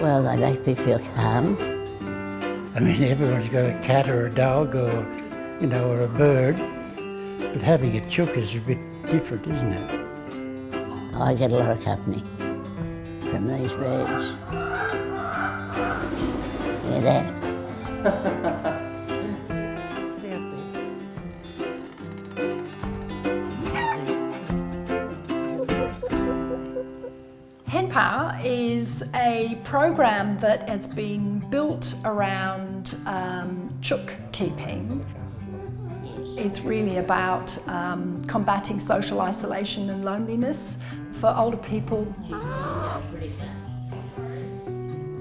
Well, they make me feel calm. I mean, everyone's got a cat or a dog or, or a bird, but having a chook is a bit different, isn't it? I get a lot of company from these birds. Hear that? HenPower is a program that has been built around chook keeping. It's really about combating social isolation and loneliness for older people.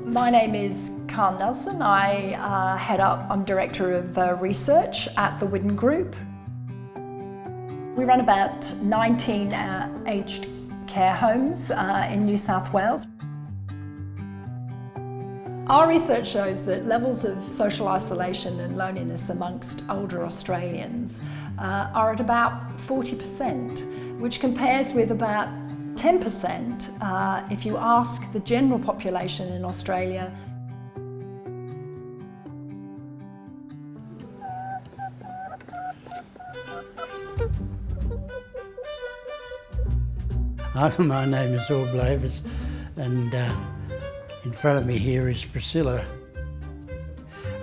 My name is Carl Nelson. I'm Director of Research at the Widden Group. We run about 19 aged care homes in New South Wales. Our research shows that levels of social isolation and loneliness amongst older Australians are at about 40%, which compares with about 10% if you ask the general population in Australia. My name is Orb Lavis, and in front of me here is Priscilla.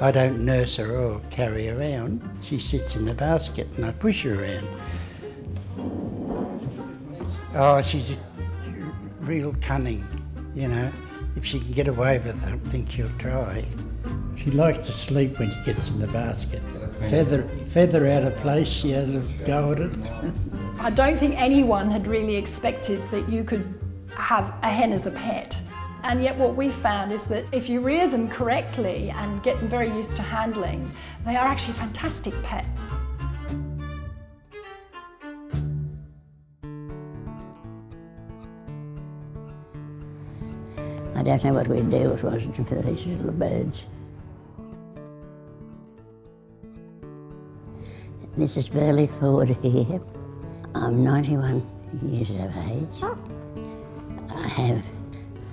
I don't nurse her or carry her around. She sits in the basket and I push her around. Oh, she's real cunning, If she can get away with something, she'll try. She likes to sleep when she gets in the basket. Feather out of place, she has a go at it. I don't think anyone had really expected that you could have a hen as a pet. And yet what we found is that if you rear them correctly and get them very used to handling, they are actually fantastic pets. I don't know what we'd do if it wasn't for these little birds. This is Burley Ford here. I'm 91 years of age. I have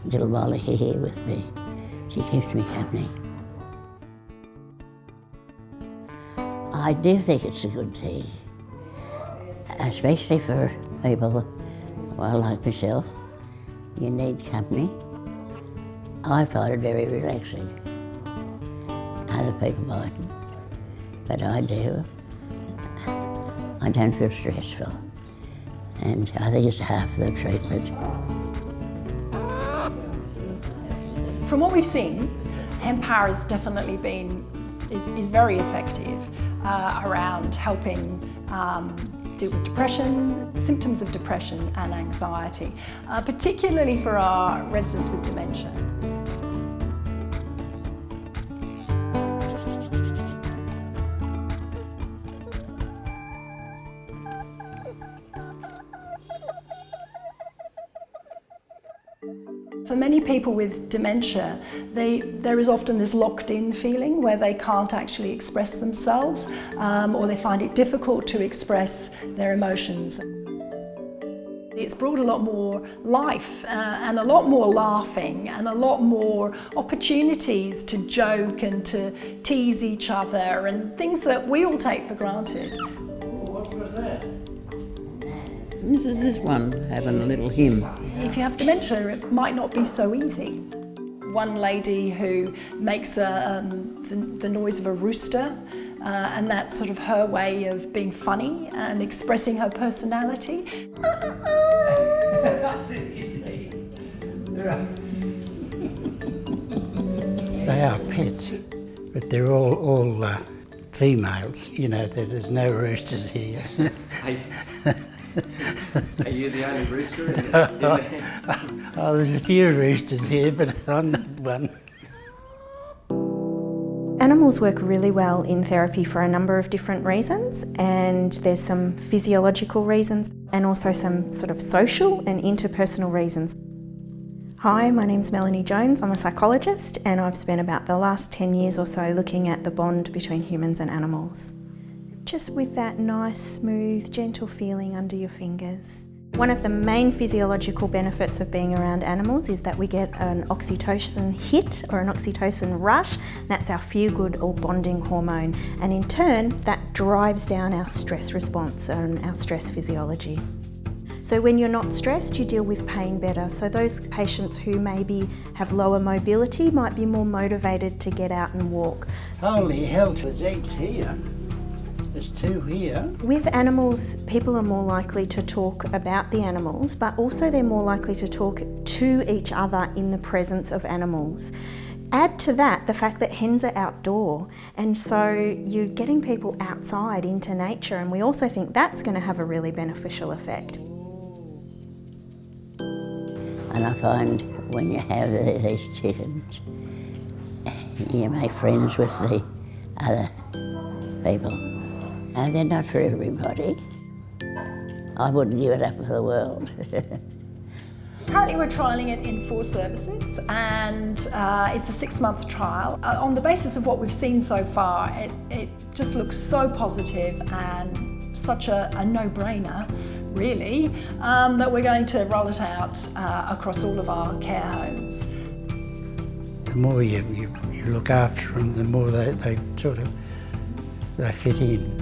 little Molly here with me. She keeps me company. I do think it's a good thing, especially for people, like myself. You need company. I find it very relaxing. Other people mightn't, but I do. I don't feel stressful, and I think it's half the treatment. From what we've seen, HenPower has definitely is very effective around helping deal with depression, symptoms of depression and anxiety, particularly for our residents with dementia. For many people with dementia, there is often this locked-in feeling where they can't actually express themselves, or they find it difficult to express their emotions. It's brought a lot more life and a lot more laughing and a lot more opportunities to joke and to tease each other and things that we all take for granted. What was that? This is this one, having a little hymn. If you have dementia, it might not be so easy. One lady who makes the noise of a rooster, and that's sort of her way of being funny and expressing her personality. They are pets, but they're all females. There's no roosters here. Are you the only rooster in the Oh, there's a few roosters here, but I'm not one. Animals work really well in therapy for a number of different reasons, and there's some physiological reasons and also some sort of social and interpersonal reasons. Hi, my name's Melanie Jones. I'm a psychologist, and I've spent about the last 10 years or so looking at the bond between humans and animals. Just with that nice, smooth, gentle feeling under your fingers. One of the main physiological benefits of being around animals is that we get an oxytocin hit or an oxytocin rush. That's our feel-good or bonding hormone, and in turn that drives down our stress response and our stress physiology. So when you're not stressed, you deal with pain better. So those patients who maybe have lower mobility might be more motivated to get out and walk. Holy hell, there's eggs here. There's 2 here. With animals, people are more likely to talk about the animals, but also they're more likely to talk to each other in the presence of animals. Add to that the fact that hens are outdoor, and so you're getting people outside into nature, and we also think that's going to have a really beneficial effect. And I find when you have these chickens, you make friends with the other people. And they're not for everybody. I wouldn't give it up for the world. Currently we're trialling it in 4 services, and it's a 6-month trial. On the basis of what we've seen so far, it just looks so positive and such a no-brainer, really, that we're going to roll it out across all of our care homes. The more you look after them, the more they fit in.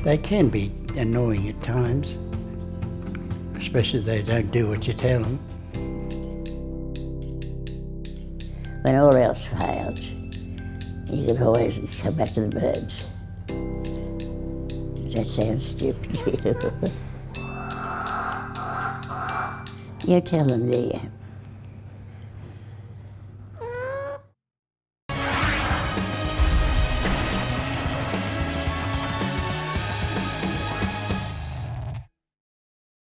They can be annoying at times, especially if they don't do what you tell them. When all else fails, you can always come back to the birds. That sounds stupid to you. You tell them, do you?